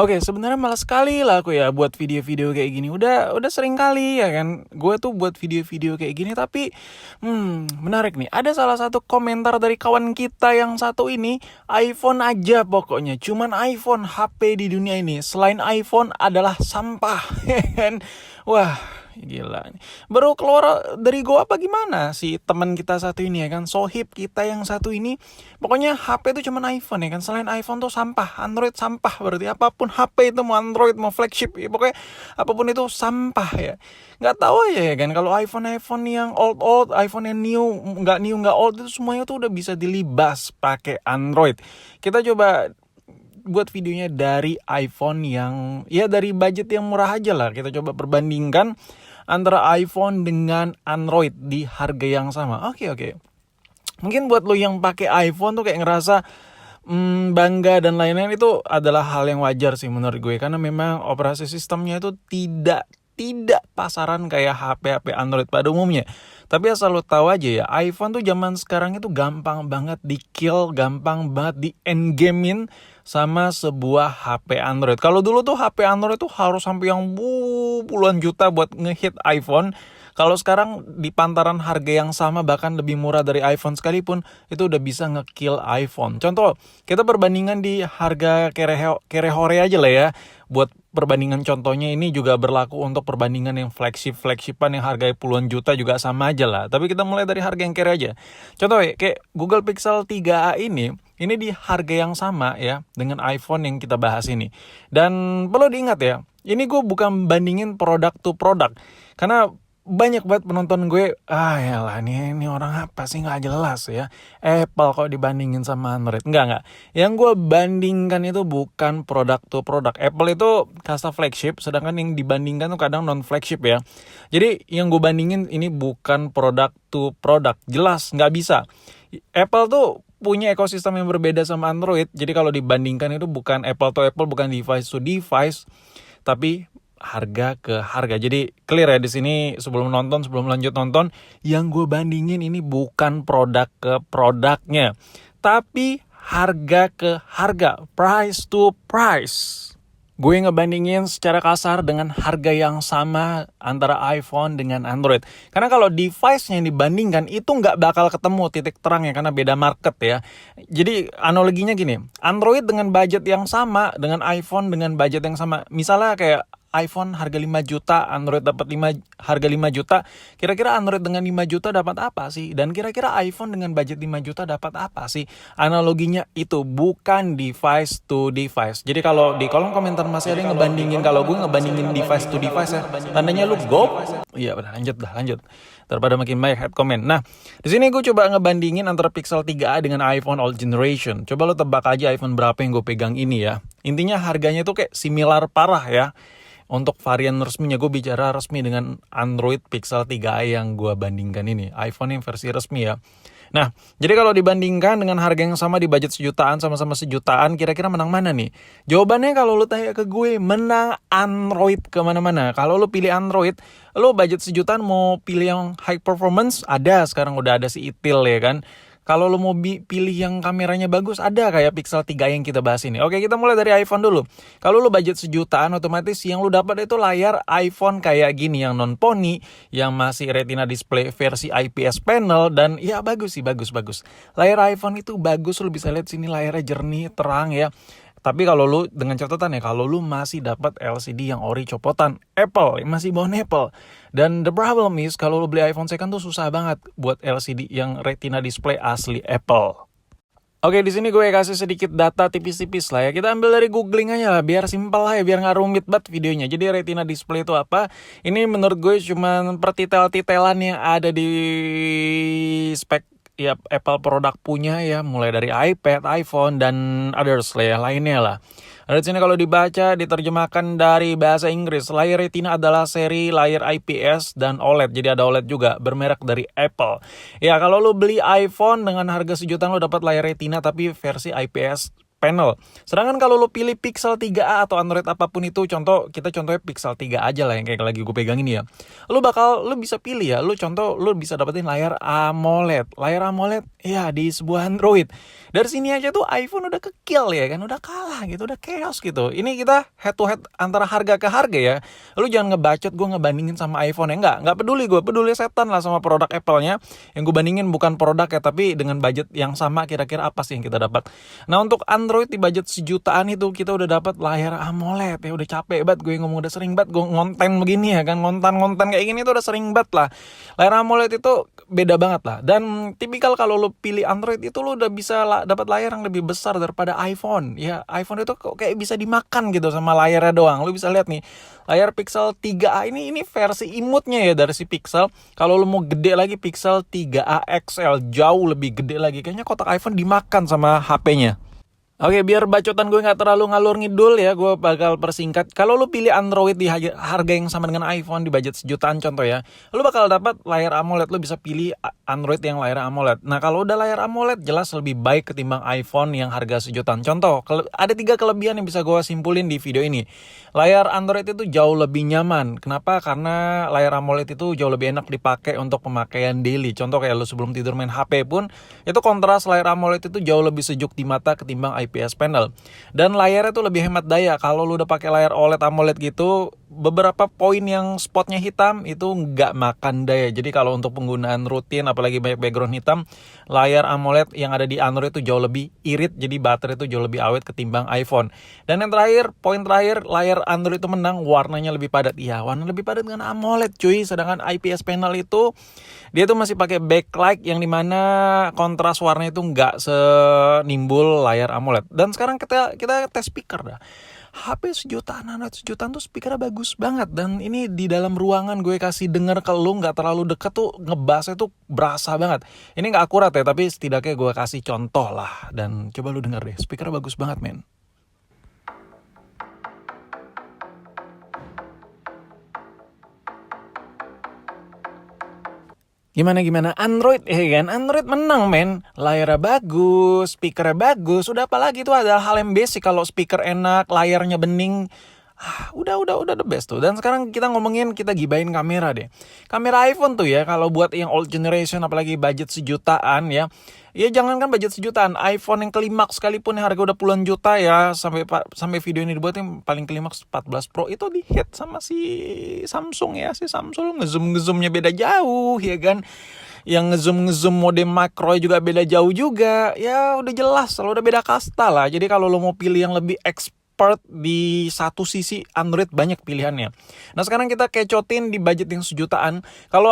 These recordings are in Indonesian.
Oke, sebenarnya malas sekali lah aku ya buat video-video kayak gini. Udah sering kali ya kan. Gue tuh buat video-video kayak gini tapi menarik nih. Ada salah satu komentar dari kawan kita yang satu ini, iPhone aja pokoknya. Cuman iPhone HP di dunia ini selain iPhone adalah sampah. Ya kan? Wah, gila. Baru keluar dari gua apa gimana si teman kita satu ini ya kan. Sohib kita yang satu ini. Pokoknya HP itu cuman iPhone ya kan. Selain iPhone tuh sampah, Android sampah berarti apapun HP itu mau Android mau flagship ya, pokoknya apapun itu sampah ya. Nggak tahu aja ya kan kalau iPhone yang old iPhone yang new nggak old itu semuanya tuh udah bisa dilibas pakai Android. Kita coba buat videonya dari iPhone yang ya dari budget yang murah aja lah. Kita coba perbandingkan antara iPhone dengan Android di harga yang sama. Oke. Mungkin buat lo yang pakai iPhone tuh kayak ngerasa bangga dan lain-lain, itu adalah hal yang wajar sih menurut gue, karena memang operasi sistemnya itu tidak pasaran kayak HP Android pada umumnya. Tapi asal lo tahu aja ya, iPhone tuh zaman sekarang itu gampang banget di-kill, gampang banget di-endgamein sama sebuah HP Android. Kalau dulu tuh HP Android tuh harus sampai yang puluhan juta buat ngehit iPhone. Kalau sekarang di pantaran harga yang sama bahkan lebih murah dari iPhone sekalipun, itu udah bisa nge-kill iPhone. Contoh, kita perbandingan di harga Kerehore aja lah ya. Buat perbandingan contohnya ini juga berlaku untuk perbandingan yang flagshipan yang harga puluhan juta juga sama aja lah. Tapi kita mulai dari harga yang kere aja. Contoh ya, kayak Google Pixel 3a ini di harga yang sama ya dengan iPhone yang kita bahas ini. Dan perlu diingat ya, ini gue bukan bandingin produk to produk. Karena banyak banget penonton gue, yalah ini orang apa sih nggak jelas ya. Apple kok dibandingin sama Android. Enggak. Yang gue bandingkan itu bukan produk to produk. Apple itu kasta flagship, sedangkan yang dibandingkan tuh kadang non flagship ya. Jadi yang gue bandingin ini bukan produk to produk. Jelas nggak bisa. Apple tuh punya ekosistem yang berbeda sama Android. Jadi kalau dibandingkan itu bukan Apple to Apple, bukan device to device, tapi harga ke harga. Jadi clear ya di sini sebelum lanjut nonton, yang gue bandingin ini bukan produk ke produknya, tapi harga ke harga, price to price. Gue ngebandingin secara kasar dengan harga yang sama antara iPhone dengan Android. Karena kalau device yang dibandingkan itu nggak bakal ketemu titik terang ya, karena beda market ya. Jadi analoginya gini, Android dengan budget yang sama, dengan iPhone dengan budget yang sama. Misalnya kayak iPhone harga 5 juta, Android dapat harga 5 juta. Kira-kira Android dengan 5 juta dapat apa sih? Dan kira-kira iPhone dengan budget 5 juta dapat apa sih? Analoginya itu bukan device to device. Jadi kalau di kolom komentar masih ada yang ngebandingin, kalau gue ngebandingin device to device ya, tandanya lu go. Iya, udah lanjut. Daripada makin banyak head comment. Nah, di sini gue coba ngebandingin antara Pixel 3a dengan iPhone old generation. Coba lo tebak aja iPhone berapa yang gue pegang ini ya. Intinya harganya tuh kayak similar parah ya. Untuk varian resminya, gue bicara resmi dengan Android Pixel 3a yang gue bandingkan ini. iPhone yang versi resmi ya. Nah, jadi kalau dibandingkan dengan harga yang sama di budget sejutaan, sama-sama sejutaan, kira-kira menang mana nih? Jawabannya kalau lu tanya ke gue, menang Android kemana-mana. Kalau lu pilih Android, lu budget sejutaan mau pilih yang high performance, ada sekarang udah ada si Itil ya kan. Kalau lo mau pilih yang kameranya bagus, ada kayak Pixel 3 yang kita bahas ini. Oke, kita mulai dari iPhone dulu. Kalau lo budget sejutaan, otomatis yang lo dapat itu layar iPhone kayak gini, yang non-pony, yang masih retina display versi IPS panel, dan ya bagus sih, bagus. Layar iPhone itu bagus, lo bisa lihat sini layarnya jernih, terang ya. Tapi kalau lu dengan catatan ya, kalau lu masih dapat LCD yang ori copotan Apple, masih bawaan Apple. Dan the problem is kalau lu beli iPhone second tuh susah banget buat LCD yang retina display asli Apple. Oke, di sini gue kasih sedikit data tipis-tipis lah ya. Kita ambil dari googling aja lah, biar simpel lah ya, biar nggak rumit banget videonya. Jadi retina display itu apa? Ini menurut gue cuma pertitel-titelan yang ada di spek ya Apple produk punya ya, mulai dari iPad, iPhone, dan others lah ya, lainnya lah. Ada di sini kalau dibaca, diterjemahkan dari bahasa Inggris, layar retina adalah seri layar IPS dan OLED. Jadi ada OLED juga, bermerek dari Apple. Ya, kalau lu beli iPhone dengan harga sejutaan, lu dapat layar retina tapi versi IPS panel. Sedangkan kalau lu pilih Pixel 3a atau Android apapun itu, contohnya Pixel 3 aja lah yang kayak lagi gue pegang ini ya. Lu bisa pilih ya, lu bisa dapetin layar AMOLED. Layar AMOLED ya di sebuah Android. Dari sini aja tuh iPhone udah ke-kill ya kan, udah kalah gitu, udah chaos gitu. Ini kita head to head antara harga ke harga ya. Lu jangan ngebacot gue ngebandingin sama iPhone ya, enggak peduli gue, peduli setan lah sama produk Apple-nya. Yang gue bandingin bukan produk ya, tapi dengan budget yang sama kira-kira apa sih yang kita dapat. Nah, untuk Android di budget sejutaan itu kita udah dapat layar AMOLED ya, udah capek banget gue ngomong, udah sering banget gue ngonten begini ya kan, ngonten kayak gini tuh udah sering banget lah. Layar AMOLED itu beda banget lah. Dan tipikal kalau lu pilih Android itu lu udah bisa dapat layar yang lebih besar daripada iPhone. Ya, iPhone itu kok kayak bisa dimakan gitu sama layarnya doang. Lu bisa lihat nih, layar Pixel 3a ini versi imutnya ya dari si Pixel. Kalau lu mau gede lagi, Pixel 3a XL jauh lebih gede lagi. Kayaknya kotak iPhone dimakan sama HP-nya. Oke, biar bacotan gue gak terlalu ngalur ngidul ya, gue bakal persingkat. Kalau lu pilih Android di harga yang sama dengan iPhone di budget sejutaan contoh ya, lu bakal dapat layar AMOLED. Lu bisa pilih Android yang layar AMOLED. Nah, kalau udah layar AMOLED jelas lebih baik ketimbang iPhone yang harga sejutaan. Contoh, ada 3 kelebihan yang bisa gue simpulin di video ini. Layar Android itu jauh lebih nyaman. Kenapa? Karena layar AMOLED itu jauh lebih enak dipakai untuk pemakaian daily. Contoh kayak lu sebelum tidur main HP pun, itu kontras layar AMOLED itu jauh lebih sejuk di mata ketimbang IPS panel. Dan layarnya tuh lebih hemat daya. Kalau lu udah pakai layar OLED AMOLED gitu, beberapa poin yang spotnya hitam itu nggak makan daya. Jadi kalau untuk penggunaan rutin, apalagi banyak background hitam, layar AMOLED yang ada di Android itu jauh lebih irit. Jadi baterai itu jauh lebih awet ketimbang iPhone. Dan yang terakhir, poin terakhir, layar Android itu menang warnanya lebih padat. Iya, warna lebih padat dengan AMOLED cuy. Sedangkan IPS panel itu dia tuh masih pakai backlight yang dimana kontras warnanya itu nggak senimbul layar AMOLED. Dan sekarang kita tes speaker dah. HP sejutaan, Android sejutaan tuh speakernya bagus banget. Dan ini di dalam ruangan gue kasih denger ke lu gak terlalu deket tuh ngebassnya tuh berasa banget. Ini gak akurat ya, tapi setidaknya gue kasih contoh lah. Dan coba lu denger deh, speakernya bagus banget men. Gimana Android kan? Android menang men. Layarnya bagus, speakernya bagus. Udah apalagi itu adalah hal yang basic. Kalau speaker enak, layarnya bening, udah the best tuh. Dan sekarang kita gibain kamera deh. Kamera iPhone tuh ya, kalau buat yang old generation apalagi budget sejutaan ya. Ya jangankan budget sejutaan, iPhone yang klimaks sekalipun yang harga udah puluhan juta ya, sampai video ini dibuat yang paling klimaks 14 Pro itu di hit sama si Samsung ya. Si Samsung ngezoomnya beda jauh ya kan. Yang ngezoom mode makro juga beda jauh juga. Ya udah jelas, kalau udah beda kasta lah. Jadi kalau lo mau pilih yang lebih expert di satu sisi, Android banyak pilihannya. Nah sekarang kita kecotin di budget yang sejutaan. Kalau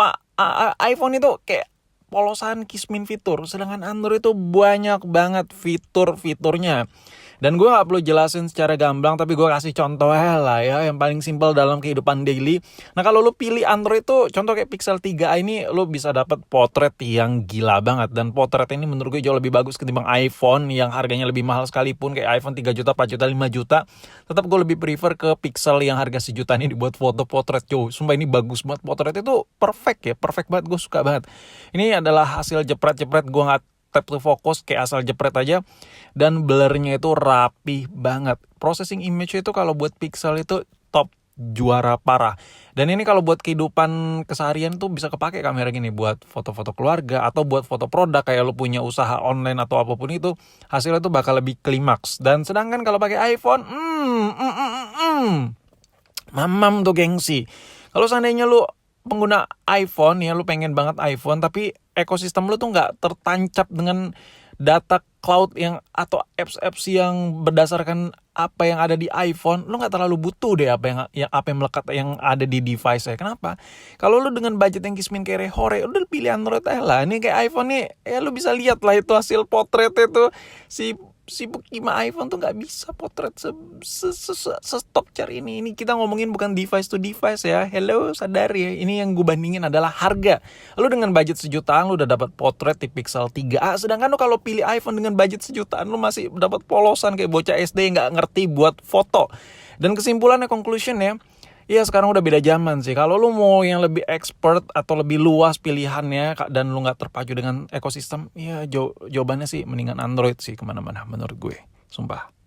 iPhone itu kayak polosan kismin fitur, sedangkan Android itu banyak banget fitur-fiturnya. Dan gue gak perlu jelasin secara gamblang, tapi gue kasih contoh lah ya, yang paling simpel dalam kehidupan daily. Nah kalau lu pilih Android tuh, contoh kayak Pixel 3a ini, lu bisa dapat potret yang gila banget. Dan potret ini menurut gue jauh lebih bagus ketimbang iPhone yang harganya lebih mahal sekalipun, kayak iPhone 3 juta, 4 juta, 5 juta. Tetap gue lebih prefer ke Pixel yang harga sejutaan ini dibuat foto potret. Sumpah ini bagus banget, potret itu perfect ya, perfect banget, gue suka banget. Ini adalah hasil jepret-jepret, gue gak tap to focus, kayak asal jepret aja. Dan blurnya itu rapi banget. Processing image itu kalau buat Pixel itu top, juara parah. Dan ini kalau buat kehidupan keseharian tuh bisa kepake kamera gini buat foto-foto keluarga atau buat foto produk, kayak lu punya usaha online atau apapun itu, hasilnya tuh bakal lebih klimaks. Dan sedangkan kalau pakai iPhone, mamam tuh gengsi. Kalau seandainya lu pengguna iPhone ya, lu pengen banget iPhone tapi ekosistem lu tuh nggak tertancap dengan data cloud yang atau apps yang berdasarkan apa yang ada di iPhone, lu nggak terlalu butuh deh apa yang melekat yang ada di device ya. Kenapa? Kalau lu dengan budget yang kismin kere hore, udah pilih Android aja lah. Ini kayak iPhone nih, ya lu bisa lihat lah itu hasil potretnya tuh. Si Bukima iPhone tuh nggak bisa potret stop cari ini. Ini kita ngomongin bukan device to device ya. Hello, sadar ya. Ini yang gue bandingin adalah harga. Lu dengan budget sejutaan lu udah dapat potret di Pixel 3a. Sedangkan lu kalau pilih iPhone dengan budget sejutaan lu masih dapat polosan kayak bocah SD yang nggak ngerti buat foto. Dan kesimpulannya, conclusion ya. Iya sekarang udah beda zaman sih. Kalau lu mau yang lebih expert atau lebih luas pilihannya dan lu gak terpacu dengan ekosistem, ya jawabannya sih mendingan Android sih kemana-mana menurut gue. sumpah.